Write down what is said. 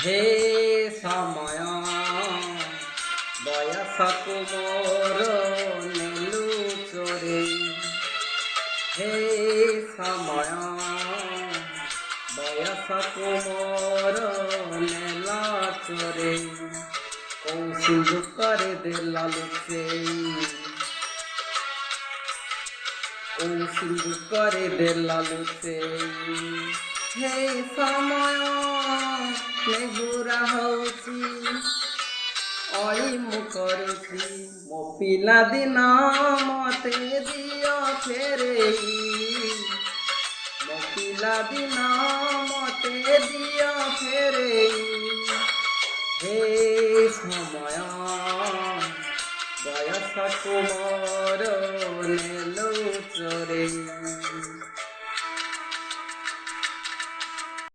হে সময় বয়সকু মোর নেলু চোরে। হে সময় বয়সকু মোর নেলা চোরে। কোউ সিন্ধুকরে দেলা লুচেই, কোউ সিন্ধুকরে দেলা ଲୁଚେଇ। ହେ ସମୟ ନେହୁରା ହଉଛି, ଅଳି ମୁଁ କରୁଛି। ମୋ ପିଲାଦିନ ମତେ ଦିଅ ଫେରେଇ, ମୋ ପିଲାଦିନ ମତେ ଦିଅ ଫେରେଇ। ହେ ସମୟ ବୟସକୁ ମୋର ନେଲୁ ଚୋରେଇ।